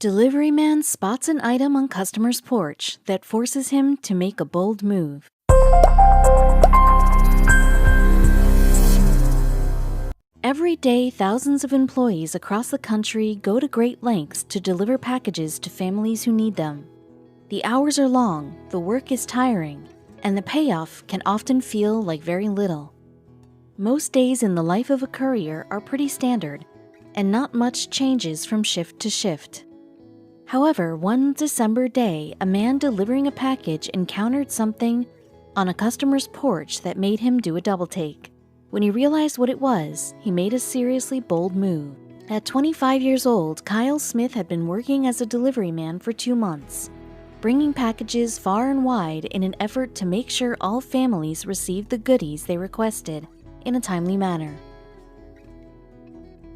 Delivery man spots an item on customer's porch that forces him to make a bold move. Every day, thousands of employees across the country go to great lengths to deliver packages to families who need them. The hours are long, the work is tiring, and the payoff can often feel like very little. Most days in the life of a courier are pretty standard, and not much changes from shift to shift. However, one December day, a man delivering a package encountered something on a customer's porch that made him do a double take. When he realized what it was, he made a seriously bold move. At 25 years old, Kyle Smith had been working as a delivery man for 2 months, bringing packages far and wide in an effort to make sure all families received the goodies they requested in a timely manner.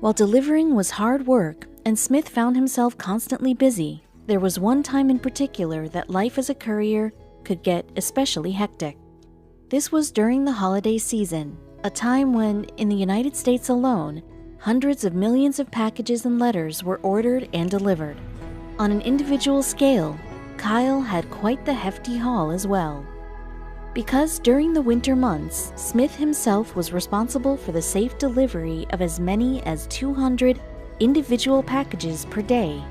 While delivering was hard work, and Smith found himself constantly busy, there was one time in particular that life as a courier could get especially hectic. This was during the holiday season, a time when, in the United States alone, hundreds of millions of packages and letters were ordered and delivered. On an individual scale, Kyle had quite the hefty haul as well. Because during the winter months, Smith himself was responsible for the safe delivery of as many as 200 individual packages per day.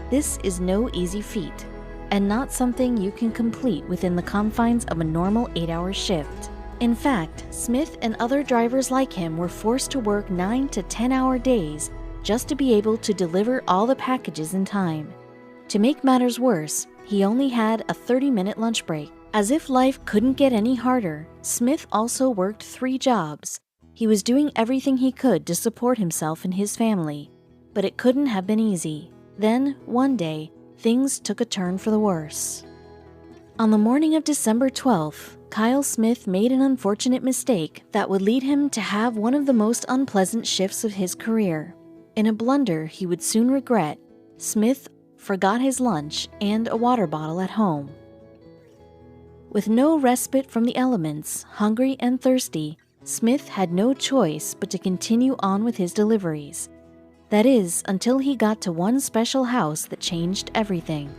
This is no easy feat, and not something you can complete within the confines of a normal 8-hour shift. In fact, Smith and other drivers like him were forced to work 9 to 10-hour days just to be able to deliver all the packages in time. To make matters worse, he only had a 30-minute lunch break. As if life couldn't get any harder, Smith also worked 3 jobs. He was doing everything he could to support himself and his family, but it couldn't have been easy. Then, one day, things took a turn for the worse. On the morning of December 12th, Kyle Smith made an unfortunate mistake that would lead him to have one of the most unpleasant shifts of his career. In a blunder he would soon regret, Smith forgot his lunch and a water bottle at home. With no respite from the elements, hungry and thirsty, Smith had no choice but to continue on with his deliveries. That is, until he got to one special house that changed everything.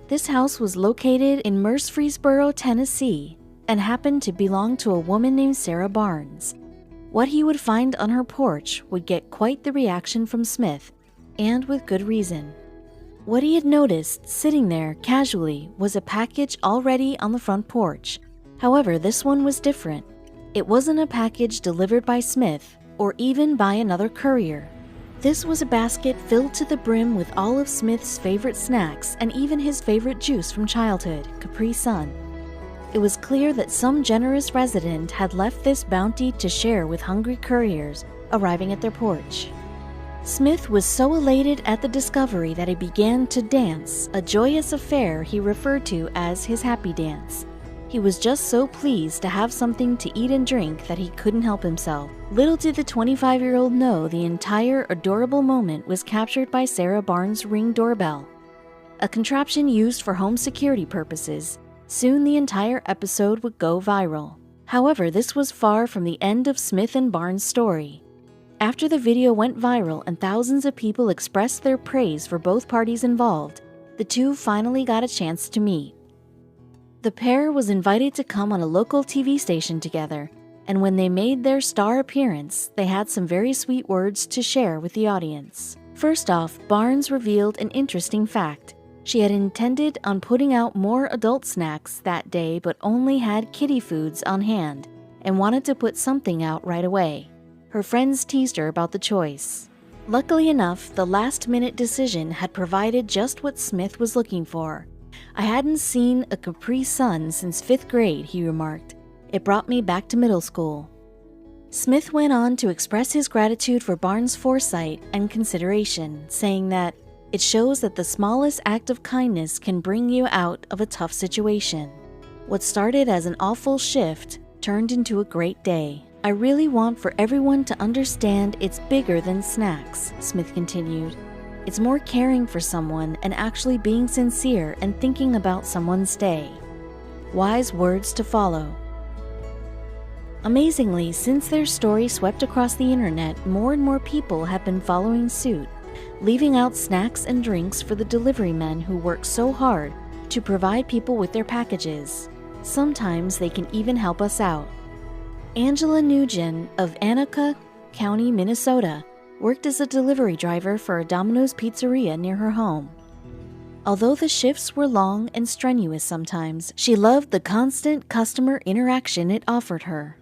This house was located in Murfreesboro, Tennessee, and happened to belong to a woman named Sarah Barnes. What he would find on her porch would get quite the reaction from Smith, and with good reason. What he had noticed, sitting there casually, was a package already on the front porch. However, this one was different. It wasn't a package delivered by Smith, or even by another courier. This was a basket filled to the brim with all of Smith's favorite snacks and even his favorite juice from childhood, Capri Sun. It was clear that some generous resident had left this bounty to share with hungry couriers arriving at their porch. Smith was so elated at the discovery that he began to dance, a joyous affair he referred to as his happy dance. He was just so pleased to have something to eat and drink that he couldn't help himself. Little did the 25-year-old know the entire adorable moment was captured by Sarah Barnes' Ring doorbell, a contraption used for home security purposes. Soon the entire episode would go viral. However, this was far from the end of Smith and Barnes' story. After the video went viral and thousands of people expressed their praise for both parties involved, the two finally got a chance to meet. The pair was invited to come on a local TV station together, and when they made their star appearance, they had some very sweet words to share with the audience. First off, Barnes revealed an interesting fact. She had intended on putting out more adult snacks that day but only had kiddie foods on hand, and wanted to put something out right away. Her friends teased her about the choice. Luckily enough, the last-minute decision had provided just what Smith was looking for. "I hadn't seen a Capri Sun since 5th grade," he remarked. "It brought me back to middle school." Smith went on to express his gratitude for Barnes' foresight and consideration, saying that it shows that the smallest act of kindness can bring you out of a tough situation. What started as an awful shift turned into a great day. "I really want for everyone to understand it's bigger than snacks," Smith continued. "It's more caring for someone and actually being sincere and thinking about someone's day." Wise words to follow. Amazingly, since their story swept across the internet, more and more people have been following suit. leaving out snacks and drinks for the delivery men who work so hard to provide people with their packages. Sometimes they can even help us out. Angela Nugent of Anoka County, Minnesota, worked as a delivery driver for a Domino's pizzeria near her home. Although the shifts were long and strenuous sometimes, she loved the constant customer interaction it offered her.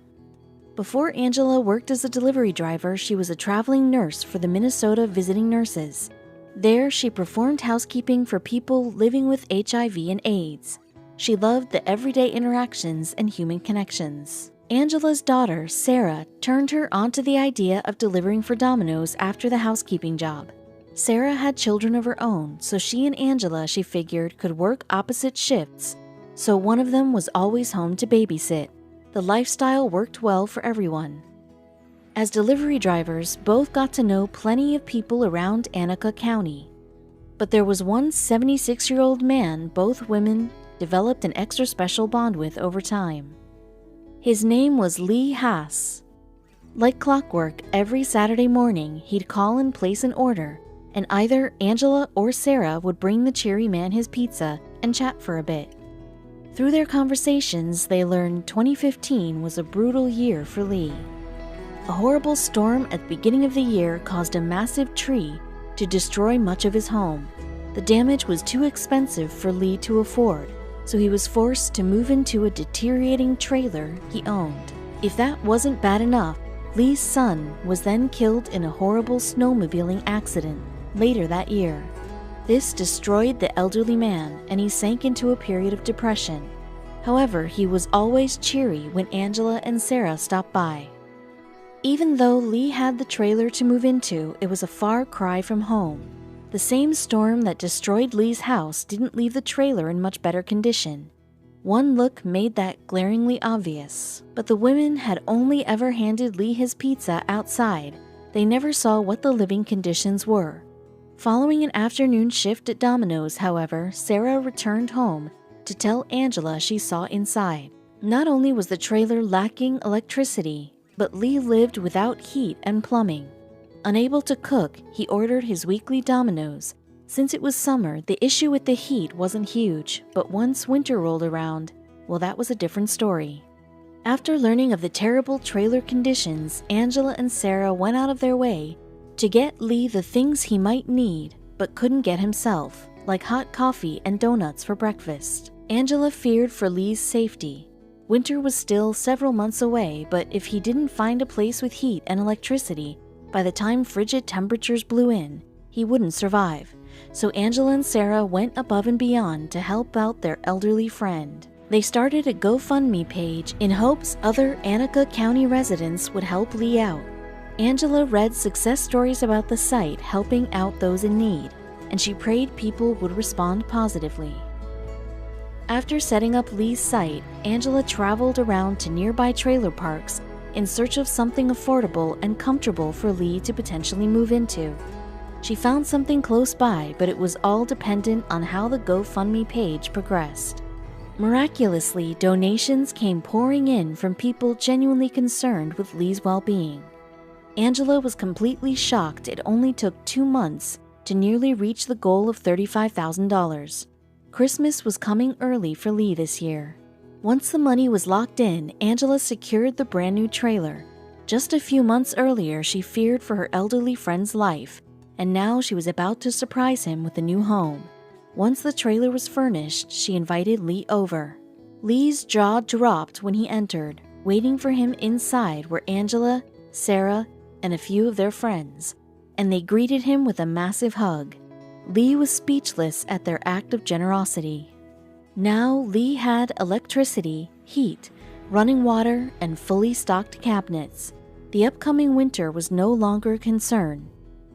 Before Angela worked as a delivery driver, she was a traveling nurse for the Minnesota Visiting Nurses. There, she performed housekeeping for people living with HIV and AIDS. She loved the everyday interactions and human connections. Angela's daughter, Sarah, turned her onto the idea of delivering for Domino's after the housekeeping job. Sarah had children of her own, so she and Angela, she figured, could work opposite shifts, so one of them was always home to babysit. The lifestyle worked well for everyone. As delivery drivers, both got to know plenty of people around Anoka County. But there was one 76-year-old man both women developed an extra special bond with over time. His name was Lee Haas. Like clockwork, every Saturday morning, he'd call and place an order, and either Angela or Sarah would bring the cheery man his pizza and chat for a bit. Through their conversations, they learned 2015 was a brutal year for Lee. A horrible storm at the beginning of the year caused a massive tree to destroy much of his home. The damage was too expensive for Lee to afford, so he was forced to move into a deteriorating trailer he owned. If that wasn't bad enough, Lee's son was then killed in a horrible snowmobiling accident later that year. This destroyed the elderly man, and he sank into a period of depression. However, he was always cheery when Angela and Sarah stopped by. Even though Lee had the trailer to move into, it was a far cry from home. The same storm that destroyed Lee's house didn't leave the trailer in much better condition. One look made that glaringly obvious. But the women had only ever handed Lee his pizza outside. They never saw what the living conditions were. Following an afternoon shift at Domino's, however, Sarah returned home to tell Angela she saw inside. Not only was the trailer lacking electricity, but Lee lived without heat and plumbing. Unable to cook, he ordered his weekly Domino's. Since it was summer, the issue with the heat wasn't huge, but once winter rolled around, well, that was a different story. After learning of the terrible trailer conditions, Angela and Sarah went out of their way to get Lee the things he might need but couldn't get himself, like hot coffee and donuts for breakfast. Angela feared for Lee's safety. Winter was still several months away, but if he didn't find a place with heat and electricity, by the time frigid temperatures blew in, he wouldn't survive. So Angela and Sarah went above and beyond to help out their elderly friend. They started a GoFundMe page in hopes other Anoka County residents would help Lee out. Angela read success stories about the site helping out those in need, and she prayed people would respond positively. After setting up Lee's site, Angela traveled around to nearby trailer parks in search of something affordable and comfortable for Lee to potentially move into. She found something close by, but it was all dependent on how the GoFundMe page progressed. Miraculously, donations came pouring in from people genuinely concerned with Lee's well-being. Angela was completely shocked it only took 2 months to nearly reach the goal of $35,000. Christmas was coming early for Lee this year. Once the money was locked in, Angela secured the brand new trailer. Just a few months earlier, she feared for her elderly friend's life, and now she was about to surprise him with a new home. Once the trailer was furnished, she invited Lee over. Lee's jaw dropped when he entered. Waiting for him inside were Angela, Sarah, and a few of their friends, and they greeted him with a massive hug. Lee was speechless at their act of generosity. Now Lee had electricity, heat, running water, and fully stocked cabinets. The upcoming winter was no longer a concern.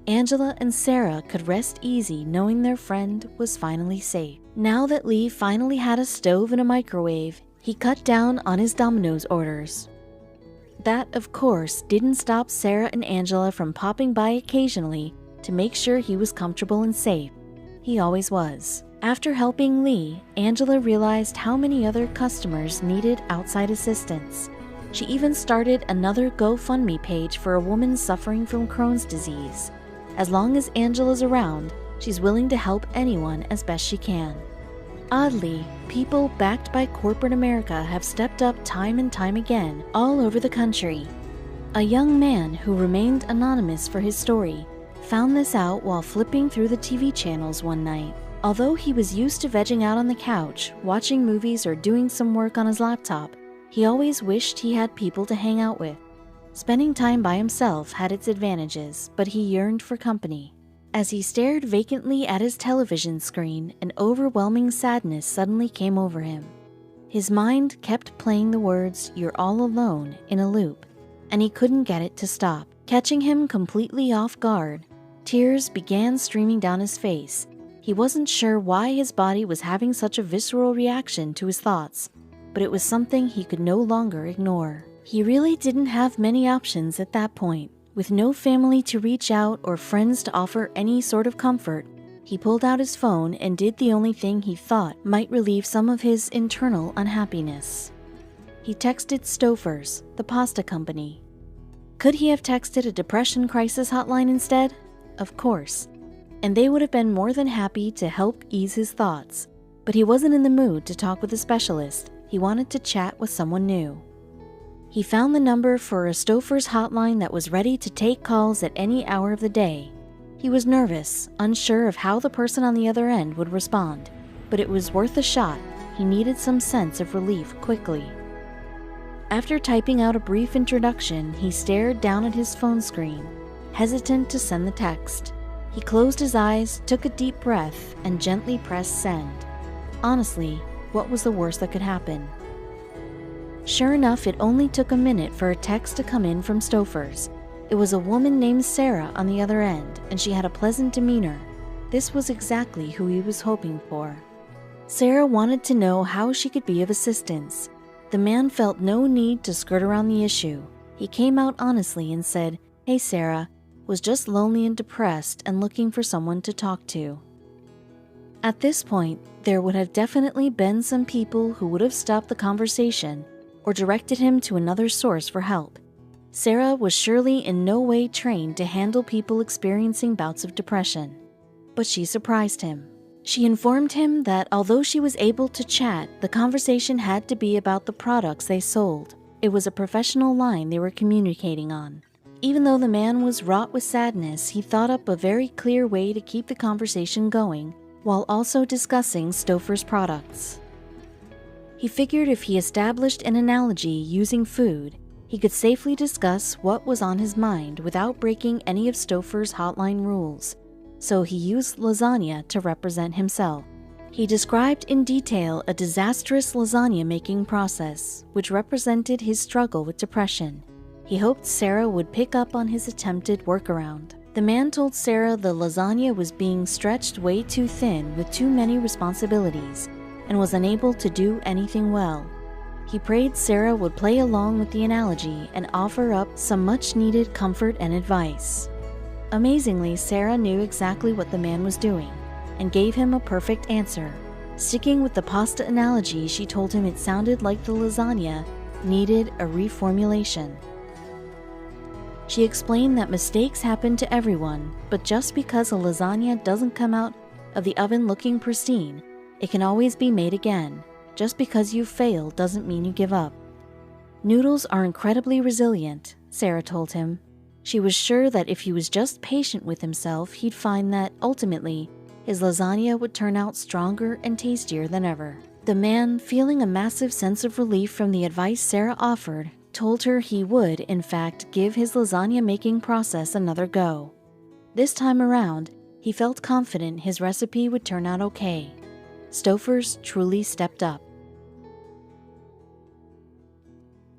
Angela and Sarah could rest easy knowing their friend was finally safe. Now that Lee finally had a stove and a microwave, he cut down on his Domino's orders. That, of course, didn't stop Sarah and Angela from popping by occasionally to make sure he was comfortable and safe. He always was. After helping Lee, Angela realized how many other customers needed outside assistance. She even started another GoFundMe page for a woman suffering from Crohn's disease. As long as Angela's around, she's willing to help anyone as best she can. Oddly, people backed by corporate America have stepped up time and time again all over the country. A young man who remained anonymous for his story found this out while flipping through the TV channels one night. Although he was used to vegging out on the couch, watching movies or doing some work on his laptop, he always wished he had people to hang out with. Spending time by himself had its advantages, but he yearned for company. As he stared vacantly at his television screen, an overwhelming sadness suddenly came over him. His mind kept playing the words, "You're all alone," in a loop, and he couldn't get it to stop. Catching him completely off guard, tears began streaming down his face. He wasn't sure why his body was having such a visceral reaction to his thoughts, but it was something he could no longer ignore. He really didn't have many options at that point. With no family to reach out or friends to offer any sort of comfort, he pulled out his phone and did the only thing he thought might relieve some of his internal unhappiness. He texted Stouffer's, the pasta company. Could he have texted a depression crisis hotline instead? Of course. And they would have been more than happy to help ease his thoughts. But he wasn't in the mood to talk with a specialist. He wanted to chat with someone new. He found the number for a Stouffer's hotline that was ready to take calls at any hour of the day. He was nervous, unsure of how the person on the other end would respond, but it was worth a shot. He needed some sense of relief quickly. After typing out a brief introduction, he stared down at his phone screen, hesitant to send the text. He closed his eyes, took a deep breath, and gently pressed send. Honestly, what was the worst that could happen? Sure enough, it only took a minute for a text to come in from Stouffer's. It was a woman named Sarah on the other end, and she had a pleasant demeanor. This was exactly who he was hoping for. Sarah wanted to know how she could be of assistance. The man felt no need to skirt around the issue. He came out honestly and said, "Hey Sarah, was just lonely and depressed and looking for someone to talk to." At this point, there would have definitely been some people who would have stopped the conversation or directed him to another source for help. Sarah was surely in no way trained to handle people experiencing bouts of depression. But she surprised him. She informed him that although she was able to chat, the conversation had to be about the products they sold. It was a professional line they were communicating on. Even though the man was wrought with sadness, he thought up a very clear way to keep the conversation going while also discussing Stouffer's products. He figured if he established an analogy using food, he could safely discuss what was on his mind without breaking any of Stouffer's hotline rules. So he used lasagna to represent himself. He described in detail a disastrous lasagna making process, which represented his struggle with depression. He hoped Sarah would pick up on his attempted workaround. The man told Sarah the lasagna was being stretched way too thin with too many responsibilities and was unable to do anything well. He prayed Sarah would play along with the analogy and offer up some much-needed comfort and advice. Amazingly, Sarah knew exactly what the man was doing and gave him a perfect answer. Sticking with the pasta analogy, she told him it sounded like the lasagna needed a reformulation. She explained that mistakes happen to everyone, but just because a lasagna doesn't come out of the oven looking pristine, it can always be made again. Just because you fail doesn't mean you give up. Noodles are incredibly resilient, Sarah told him. She was sure that if he was just patient with himself, he'd find that, ultimately, his lasagna would turn out stronger and tastier than ever. The man, feeling a massive sense of relief from the advice Sarah offered, told her he would, in fact, give his lasagna-making process another go. This time around, he felt confident his recipe would turn out okay. Stouffer's truly stepped up.